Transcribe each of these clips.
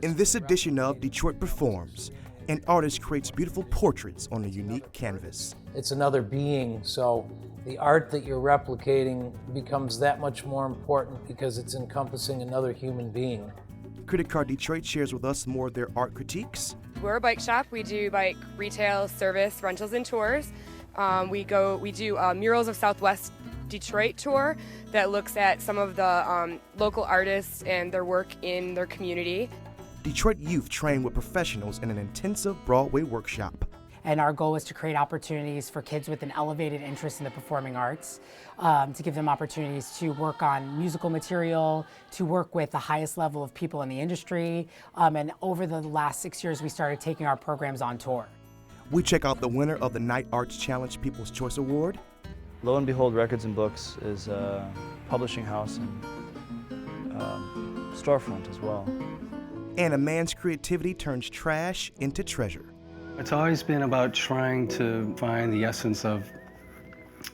In this edition of Detroit Performs, an artist creates beautiful portraits on a unique canvas. It's another being, so the art that you're replicating becomes that much more important because it's encompassing another human being. Critic Car Detroit shares with us more of their art critiques. We're a bike shop. We do bike retail, service, rentals, and tours. We do Murals of Southwest Detroit tour that looks at some of the local artists and their work in their community. Detroit youth train with professionals in an intensive Broadway workshop. And our goal is to create opportunities for kids with an elevated interest in the performing arts, to give them opportunities to work on musical material, to work with the highest level of people in the industry. And over the last 6 years, we started taking our programs on tour. We check out the winner of the Night Arts Challenge People's Choice Award. Lo and Behold Records and Books is a publishing house and storefront as well. And a man's creativity turns trash into treasure. It's always been about trying to find the essence of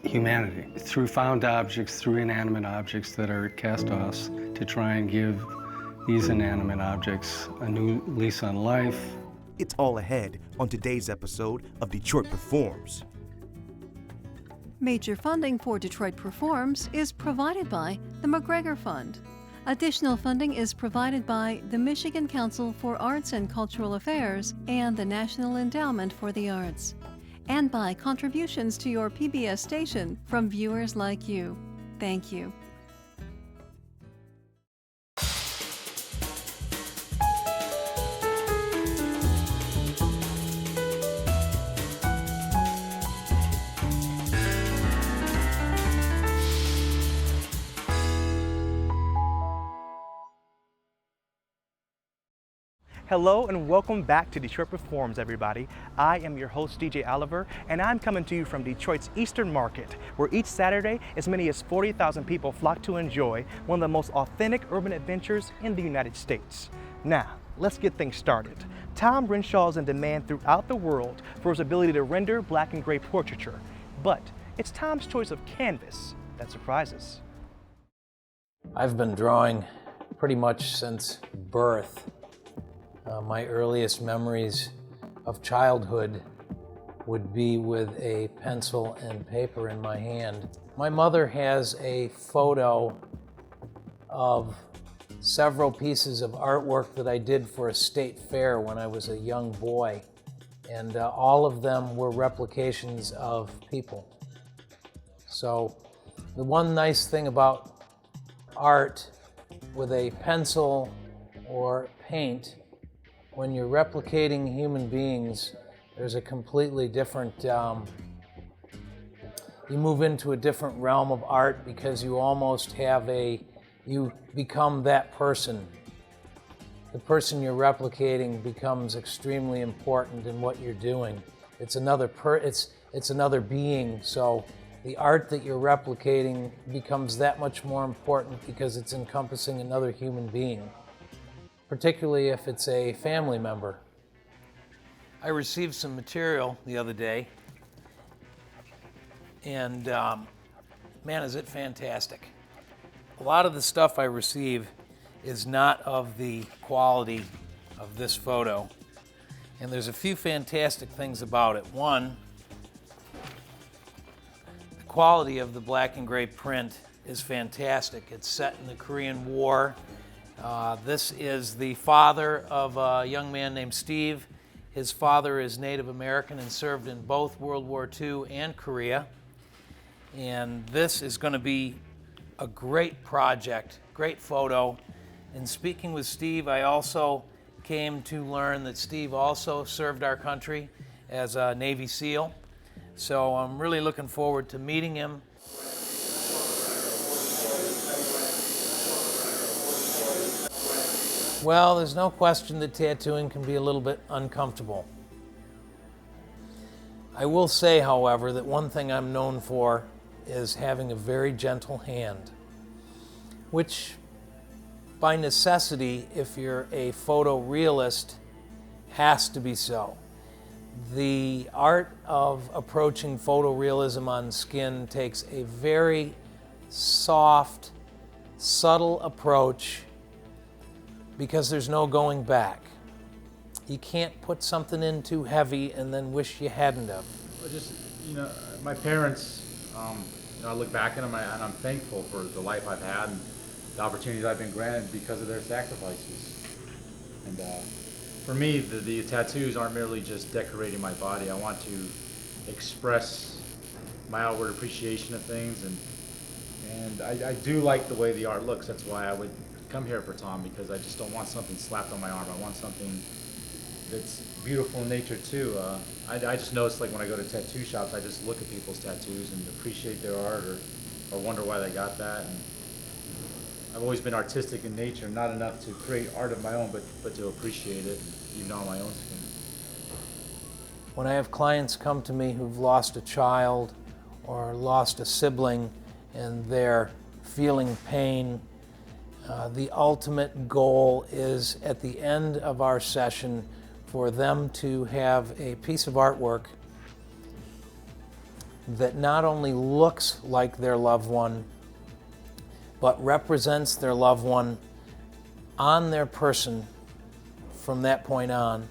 humanity through found objects, through inanimate objects that are cast-offs, to try and give these inanimate objects a new lease on life. It's all ahead on today's episode of Detroit Performs. Major funding for Detroit Performs is provided by the McGregor Fund. Additional funding is provided by the Michigan Council for Arts and Cultural Affairs and the National Endowment for the Arts, and by contributions to your PBS station from viewers like you. Thank you. Hello and welcome back to Detroit Performs, everybody. I am your host, DJ Oliver, and I'm coming to you from Detroit's Eastern Market, where each Saturday, as many as 40,000 people flock to enjoy one of the most authentic urban adventures in the United States. Now, let's get things started. Tom Renshaw is in demand throughout the world for his ability to render black and gray portraiture, but it's Tom's choice of canvas that surprises. I've been drawing pretty much since birth. My earliest memories of childhood would be with a pencil and paper in my hand. My mother has a photo of several pieces of artwork that I did for a state fair when I was a young boy, and all of them were replications of people. So the one nice thing about art with a pencil or paint, when you're replicating human beings, there's a completely different, you move into a different realm of art because you almost have you become that person. The person you're replicating becomes extremely important in what you're doing. It's another being, so the art that you're replicating becomes that much more important because it's encompassing another human being, particularly if it's a family member. I received some material the other day, and man, is it fantastic. A lot of the stuff I receive is not of the quality of this photo, and there's a few fantastic things about it. One, the quality of the black and gray print is fantastic. It's set in the Korean War. This is the father of a young man named Steve. His father is Native American and served in both World War II and Korea. And this is going to be a great project, great photo. In speaking with Steve, I also came to learn that Steve also served our country as a Navy SEAL. So I'm really looking forward to meeting him. Well, there's no question that tattooing can be a little bit uncomfortable. I will say, however, that one thing I'm known for is having a very gentle hand, which by necessity, if you're a photorealist, has to be so. The art of approaching photorealism on skin takes a very soft, subtle approach because there's no going back. You can't put something in too heavy and then wish you hadn't have. Just, my parents, I look back at them and I'm thankful for the life I've had and the opportunities I've been granted because of their sacrifices. And for me, the tattoos aren't merely just decorating my body. I want to express my outward appreciation of things, and I do like the way the art looks. That's why I would come here for Tom, because I just don't want something slapped on my arm. I want something that's beautiful in nature too. I just notice, like when I go to tattoo shops, I just look at people's tattoos and appreciate their art, or wonder why they got that. And I've always been artistic in nature, not enough to create art of my own, but to appreciate it, even on my own skin. When I have clients come to me who've lost a child or lost a sibling and they're feeling pain, the ultimate goal is at the end of our session for them to have a piece of artwork that not only looks like their loved one, but represents their loved one on their person from that point on.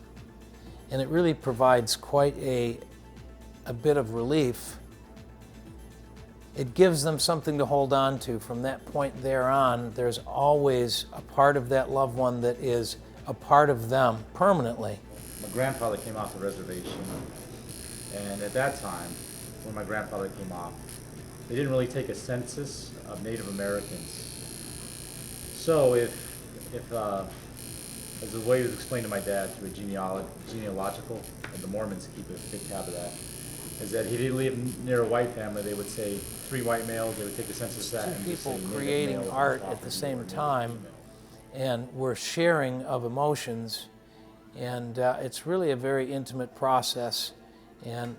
And it really provides quite a bit of relief. It gives them something to hold on to. From that point there on, there's always a part of that loved one that is a part of them permanently. My grandfather came off the reservation, and at that time, when my grandfather came off, they didn't really take a census of Native Americans. So if as a way it was explained to my dad through a genealogical, and the Mormons keep a big tab of that, is that he didn't live near a white family. They would say 3 white males, they would take the census of that. Two people creating art at the same time, and we're sharing of emotions, and it's really a very intimate process. And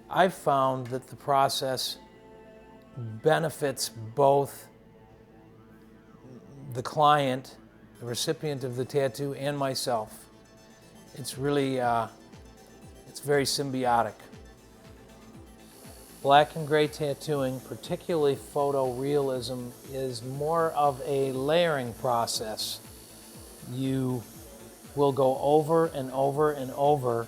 I've found that the process benefits both the client, the recipient of the tattoo, and myself. It's really, it's very symbiotic. Black and gray tattooing, particularly photorealism, is more of a layering process. You will go over and over and over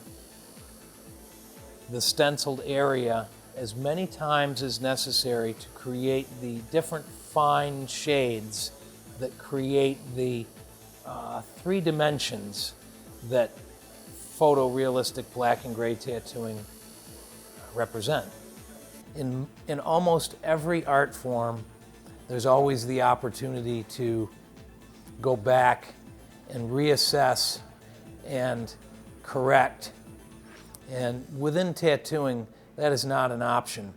the stenciled area as many times as necessary to create the different fine shades that create the 3 dimensions that photorealistic black and gray tattooing represent. In almost every art form, there's always the opportunity to go back and reassess and correct. And within tattooing, that is not an option.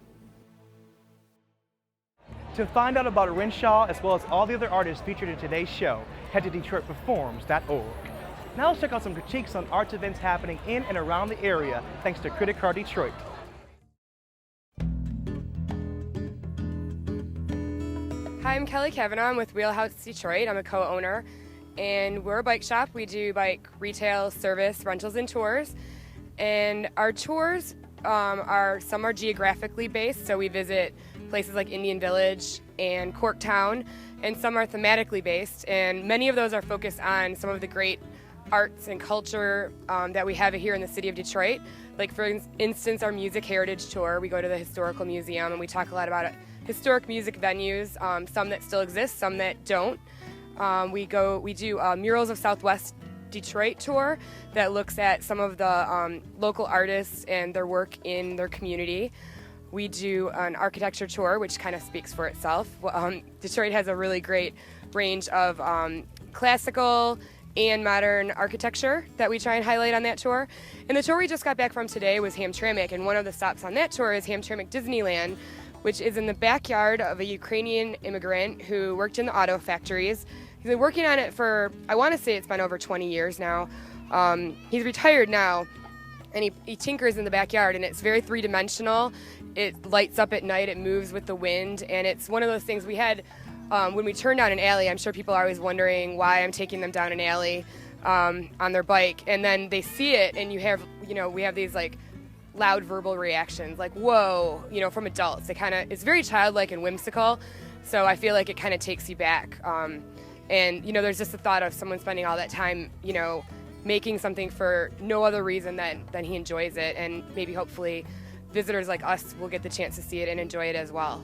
To find out about Renshaw, as well as all the other artists featured in today's show, head to DetroitPerforms.org. Now let's check out some critiques on arts events happening in and around the area, thanks to Critic Car Detroit. Hi, I'm Kelly Kavanaugh. I'm with Wheelhouse Detroit. I'm a co-owner, and we're a bike shop. We do bike retail, service, rentals, and tours. And our tours some are geographically based, so we visit places like Indian Village and Corktown, and some are thematically based, and many of those are focused on some of the great arts and culture that we have here in the city of Detroit. Like, for instance, our Music Heritage Tour, we go to the Historical Museum and we talk a lot about historic music venues, some that still exist, some that don't. We do Murals of Southwest Detroit tour that looks at some of the local artists and their work in their community. We do an architecture tour, which kind of speaks for itself. Detroit has a really great range of classical and modern architecture that we try and highlight on that tour. And the tour we just got back from today was Hamtramck, and one of the stops on that tour is Hamtramck Disneyland, which is in the backyard of a Ukrainian immigrant who worked in the auto factories. He's been working on it for, I want to say it's been over 20 years now. He's retired now, and he tinkers in the backyard, and it's very three-dimensional. It lights up at night, it moves with the wind, and it's one of those things we had when we turn down an alley. I'm sure people are always wondering why I'm taking them down an alley on their bike, and then they see it, and we have these like loud verbal reactions, like whoa, from adults. It's very childlike and whimsical, so I feel like it kind of takes you back. And, there's just the thought of someone spending all that time, making something for no other reason than he enjoys it. And maybe hopefully visitors like us will get the chance to see it and enjoy it as well.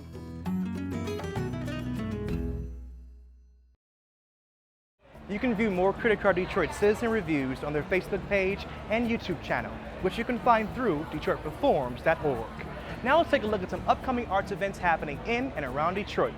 You can view more Critic Car Detroit citizen reviews on their Facebook page and YouTube channel, which you can find through DetroitPerforms.org. Now let's take a look at some upcoming arts events happening in and around Detroit.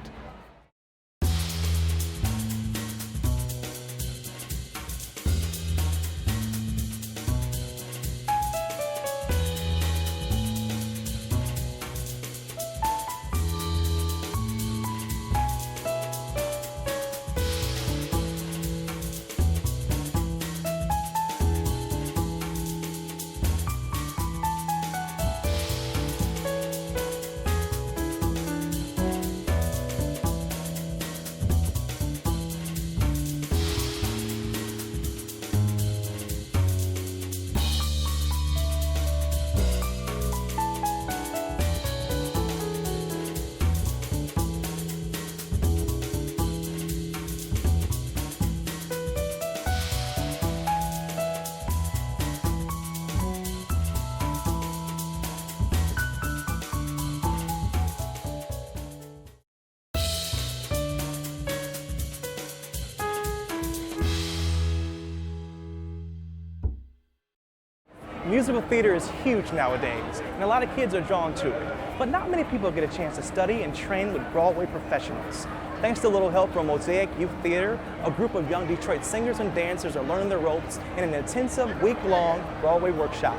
Musical theater is huge nowadays, and a lot of kids are drawn to it. But not many people get a chance to study and train with Broadway professionals. Thanks to a little help from Mosaic Youth Theatre, a group of young Detroit singers and dancers are learning the ropes in an intensive week-long Broadway workshop.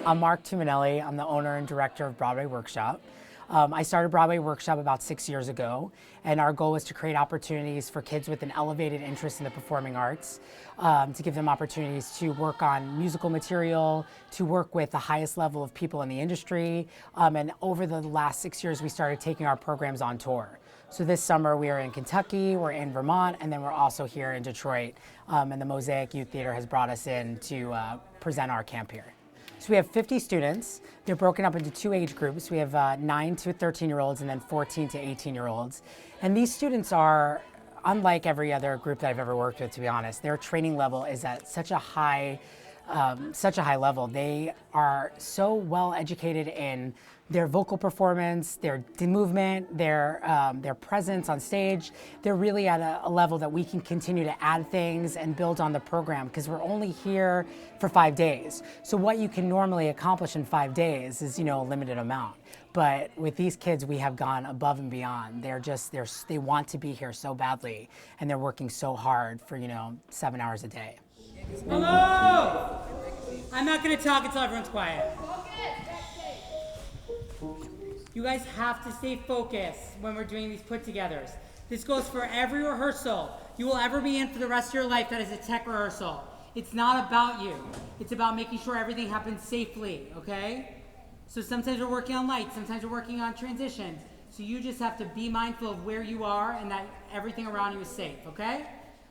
I'm Mark Tuminelli. I'm the owner and director of Broadway Workshop. I started Broadway Workshop about 6 years ago, and our goal was to create opportunities for kids with an elevated interest in the performing arts, to give them opportunities to work on musical material, to work with the highest level of people in the industry, and over the last 6 years we started taking our programs on tour. So this summer we are in Kentucky, we're in Vermont, and then we're also here in Detroit, and the Mosaic Youth Theatre has brought us in to present our camp here. So we have 50 students. They're broken up into 2 age groups. We have 9 to 13-year-olds and then 14 to 18-year-olds. And these students are unlike every other group that I've ever worked with, to be honest. Their training level is at such a high level. They are so well educated in their vocal performance, their movement, their presence on stage. They're really at a level that we can continue to add things and build on the program, because we're only here for 5 days. So what you can normally accomplish in 5 days is, a limited amount. But with these kids, we have gone above and beyond. They want to be here so badly, and they're working so hard for, 7 hours a day. Hello! I'm not going to talk until everyone's quiet. You guys have to stay focused when we're doing these put-togethers. This goes for every rehearsal you will ever be in for the rest of your life that is a tech rehearsal. It's not about you. It's about making sure everything happens safely, okay? So sometimes we're working on lights, sometimes we're working on transitions. So you just have to be mindful of where you are and that everything around you is safe, okay?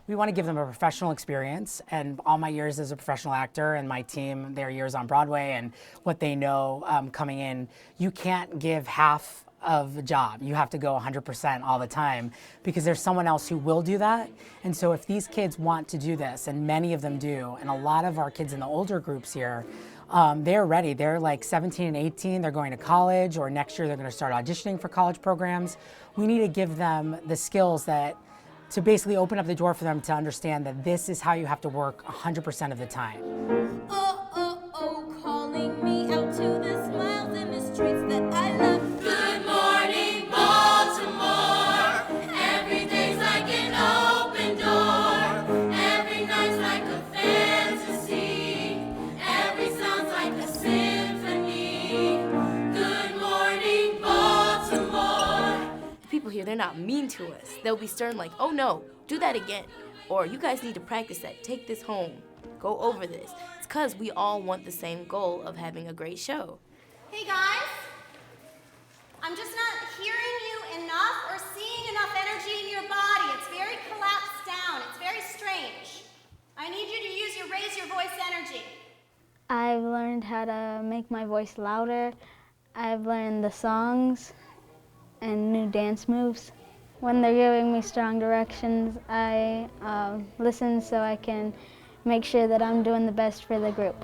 We want to give them a professional experience, and all my years as a professional actor and my team, their years on Broadway and what they know coming in, you can't give half of a job. You have to go 100% all the time, because there's someone else who will do that. And so if these kids want to do this, and many of them do, and a lot of our kids in the older groups here, they're ready. They're like 17 and 18, they're going to college, or next year they're going to start auditioning for college programs. We need to give them the skills to basically open up the door for them to understand that this is how you have to work 100% of the time. Calling me out to the smiles in the streets that I love. Good morning, Baltimore. Every day's like an open door. Every night's like a fantasy. Every sound's like a symphony. Good morning, Baltimore. The people here, they're not mean to us. They'll be stern like, oh no, do that again. Or you guys need to practice that. Take this home. Go over this. It's because we all want the same goal of having a great show. Hey guys, I'm just not hearing you enough or seeing enough energy in your body. It's very collapsed down. It's very strange. I need you to use your raise your voice energy. I've learned how to make my voice louder. I've learned the songs and new dance moves. When they're giving me strong directions, I listen so I can make sure that I'm doing the best for the group.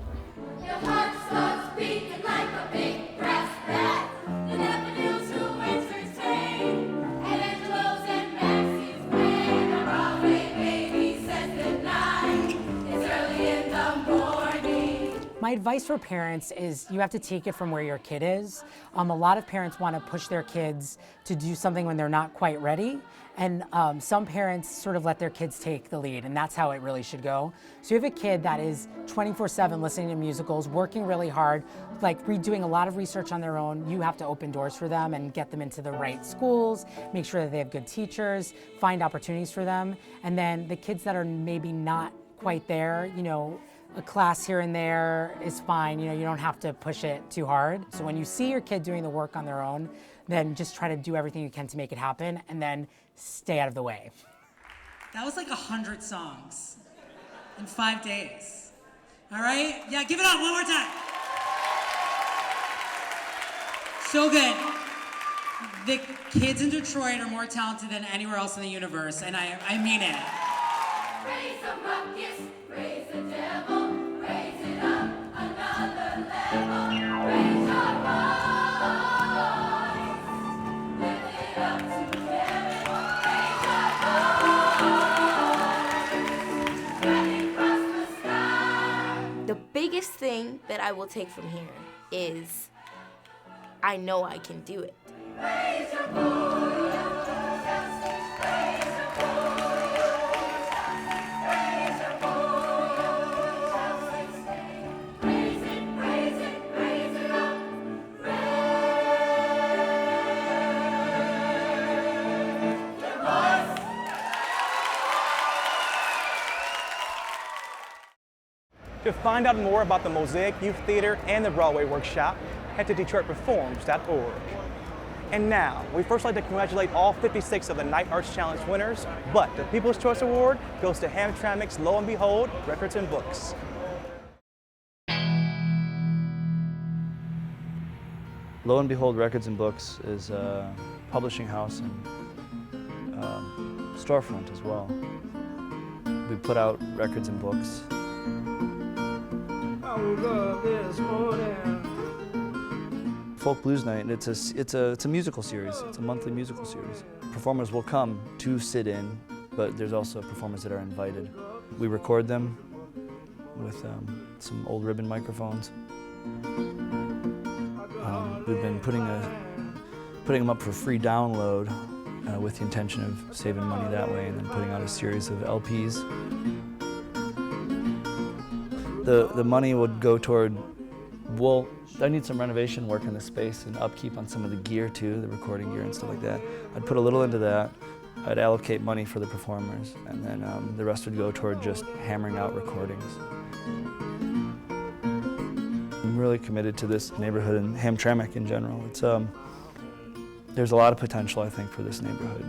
Your heart starts beating like a big brass bat. The daffodils who entertain. And Angelo's and Maxie's band. A Broadway baby says goodnight. It's early in the morning. My advice for parents is you have to take it from where your kid is. A lot of parents want to push their kids to do something when they're not quite ready. And some parents sort of let their kids take the lead, and that's how it really should go. So you have a kid that is 24/7 listening to musicals, working really hard, like doing a lot of research on their own. You have to open doors for them and get them into the right schools, make sure that they have good teachers, find opportunities for them. And then the kids that are maybe not quite there, a class here and there is fine. You don't have to push it too hard. So when you see your kid doing the work on their own, then just try to do everything you can to make it happen, and then stay out of the way. That was like 100 songs in 5 days. All right? Yeah, give it up one more time. So good. The kids in Detroit are more talented than anywhere else in the universe, and I mean it. Raise a ruckus, raise the devil, raise it up another level. Raise your voice, lift it up to heaven. Raise your voice, spreading across the sky. The biggest thing that I will take from here is I know I can do it. Raise your voice, raise your voice, raise your voice, raise it, raise it, raise it up, raise your voice. To find out more about the Mosaic Youth Theatre and the Broadway Workshop, head to DetroitPerforms.org. And now, we first like to congratulate all 56 of the Night Arts Challenge winners, but the People's Choice Award goes to Hamtramck's Lo and Behold Records and Books. Lo and Behold Records and Books is a publishing house and storefront as well. We put out records and books. I woke up this morning. Folk Blues Night, it's a musical series. It's a monthly musical series. Performers will come to sit in, but there's also performers that are invited. We record them with some old ribbon microphones. We've been putting them up for free download with the intention of saving money that way, and then putting out a series of LPs. The money would go toward, well, I need some renovation work in the space and upkeep on some of the gear too, the recording gear and stuff like that. I'd put a little into that. I'd allocate money for the performers, and then the rest would go toward just hammering out recordings. I'm really committed to this neighborhood and Hamtramck in general. It's there's a lot of potential, I think, for this neighborhood.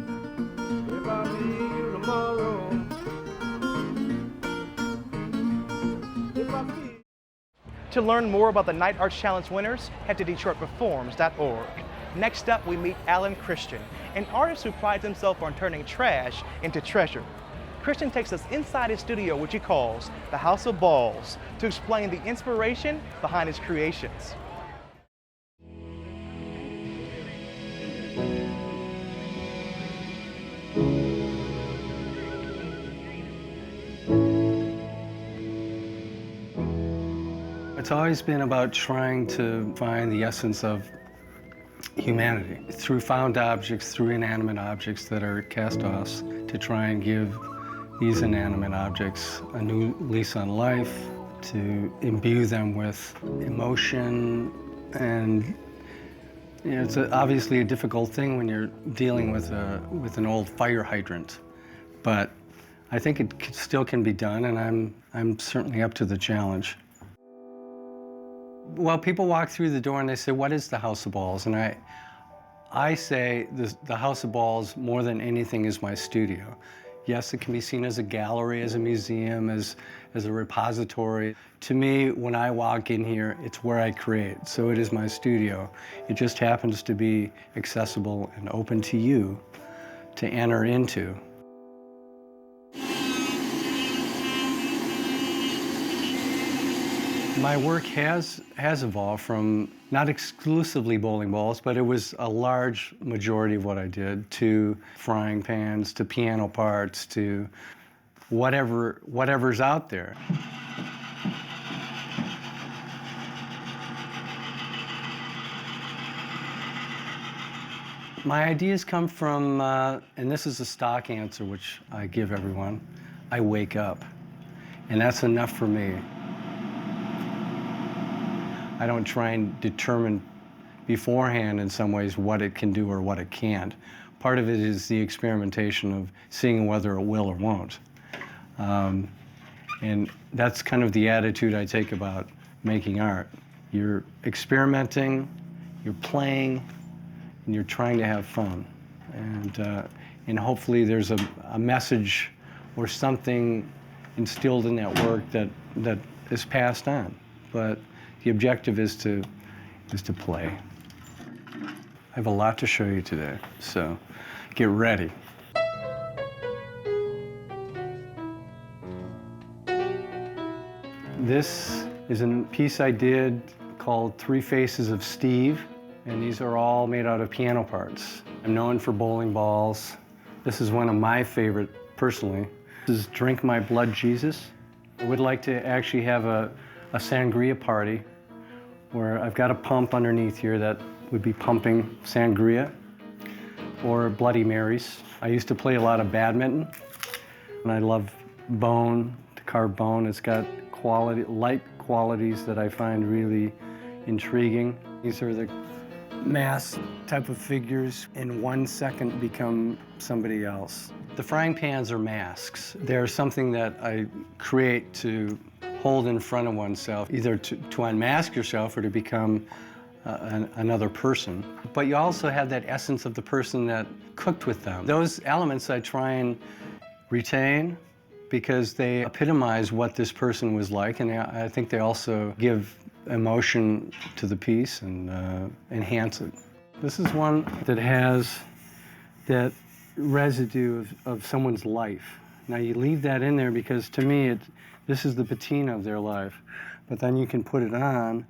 To learn more about the Night Arts Challenge winners, head to DetroitPerforms.org. Next up, we meet Alan Christian, an artist who prides himself on turning trash into treasure. Christian takes us inside his studio, which he calls the House of Balls, to explain the inspiration behind his creations. It's always been about trying to find the essence of humanity through found objects, through inanimate objects that are cast-offs, to try and give these inanimate objects a new lease on life, to imbue them with emotion. And it's obviously a difficult thing when you're dealing with an old fire hydrant, but I think it still can be done, and I'm certainly up to the challenge. Well, people walk through the door and they say, what is the House of Balls? And I say the House of Balls, more than anything, is my studio. Yes, it can be seen as a gallery, as a museum, as a repository. To me, when I walk in here, it's where I create. So it is my studio. It just happens to be accessible and open to you to enter into. My work has evolved from not exclusively bowling balls, but it was a large majority of what I did, to frying pans, to piano parts, to whatever's out there. My ideas come from, and this is a stock answer which I give everyone, I wake up. And that's enough for me. I don't try and determine beforehand in some ways what it can do or what it can't. Part of it is the experimentation of seeing whether it will or won't. And that's kind of the attitude I take about making art. You're experimenting, you're playing, and you're trying to have fun. And hopefully there's a message or something instilled in that work that is passed on. But the objective is to play. I have a lot to show you today, so get ready. This is a piece I did called Three Faces of Steve, and these are all made out of piano parts. I'm known for bowling balls. This is one of my favorite, personally. This is Drink My Blood, Jesus. I would like to actually have a sangria party where I've got a pump underneath here that would be pumping sangria or Bloody Marys. I used to play a lot of badminton, and I love bone, to carve bone. It's got light qualities that I find really intriguing. These are the mass type of figures, in 1 second become somebody else. The frying pans are masks. They're something that I create to hold in front of oneself, either to unmask yourself or to become another person. But you also have that essence of the person that cooked with them. Those elements I try and retain because they epitomize what this person was like, and I think they also give emotion to the piece and enhance it. This is one that has that residue of someone's life. Now you leave that in there because to me this is the patina of their life, but then you can put it on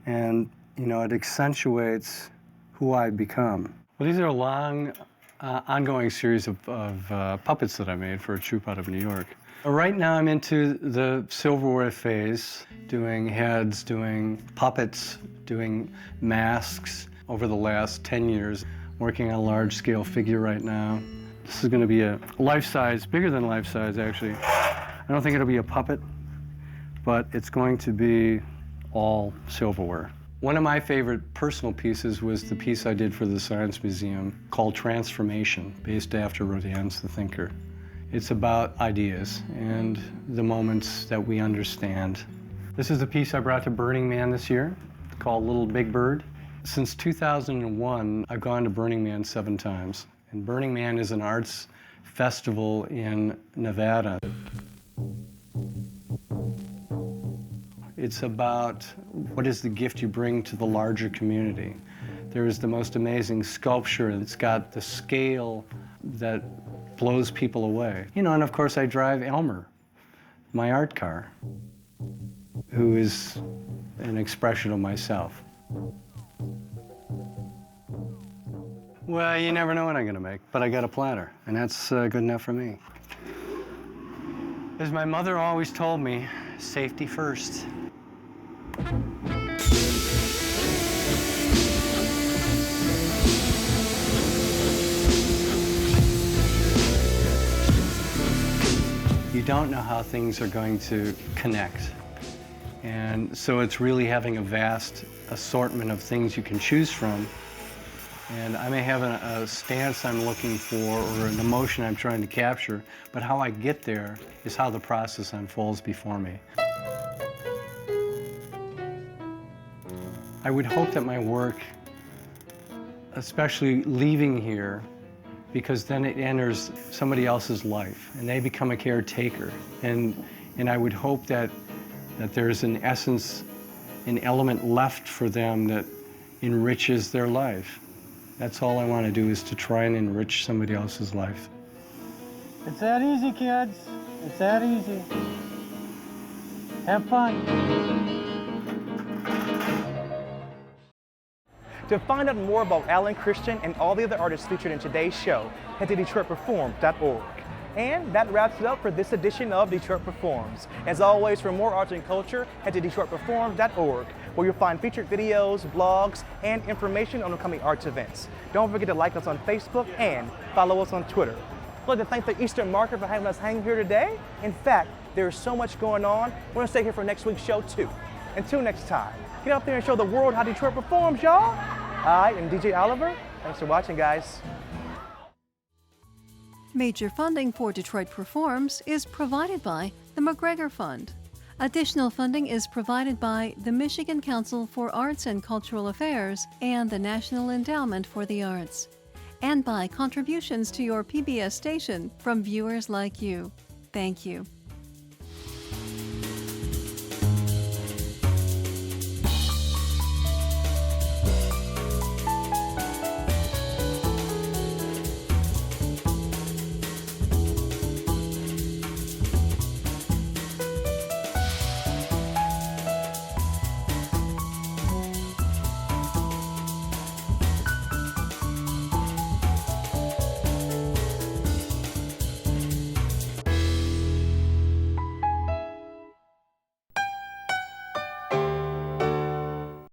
and it accentuates who I've become. Well, these are a long, ongoing series of puppets that I made for a troupe out of New York. Right now I'm into the silverware phase, doing heads, doing puppets, doing masks over the last 10 years, working on a large-scale figure right now. This is going to be a life-size, bigger than life-size actually. I don't think it'll be a puppet, but it's going to be all silverware. One of my favorite personal pieces was the piece I did for the Science Museum called Transformation, based after Rodin's The Thinker. It's about ideas and the moments that we understand. This is a piece I brought to Burning Man this year called Little Big Bird. Since 2001, I've gone to Burning Man 7 times. And Burning Man is an arts festival in Nevada. It's about what is the gift you bring to the larger community. There is the most amazing sculpture. It's got the scale that blows people away. And of course I drive Elmer, my art car, who is an expression of myself. Well, you never know what I'm gonna make, but I got a platter, and that's good enough for me. As my mother always told me, safety first. You don't know how things are going to connect. And so it's really having a vast assortment of things you can choose from. And I may have a stance I'm looking for or an emotion I'm trying to capture, but how I get there is how the process unfolds before me. I would hope that my work, especially leaving here, because then it enters somebody else's life and they become a caretaker. And I would hope that there's an essence, an element left for them that enriches their life. That's all I want to do, is to try and enrich somebody else's life. It's that easy, kids. It's that easy. Have fun. To find out more about Alan Christian and all the other artists featured in today's show, head to DetroitPerforms.org. And that wraps it up for this edition of Detroit Performs. As always, for more arts and culture, head to DetroitPerforms.org, where you'll find featured videos, blogs, and information on upcoming arts events. Don't forget to like us on Facebook and follow us on Twitter. I'd like to thank the Eastern Market for having us hang here today. In fact, there's so much going on. We're going to stay here for next week's show, too. Until next time, get out there and show the world how Detroit performs, y'all. I am DJ Oliver. Thanks for watching, guys. Major funding for Detroit Performs is provided by the McGregor Fund. Additional funding is provided by the Michigan Council for Arts and Cultural Affairs and the National Endowment for the Arts, and by contributions to your PBS station from viewers like you. Thank you.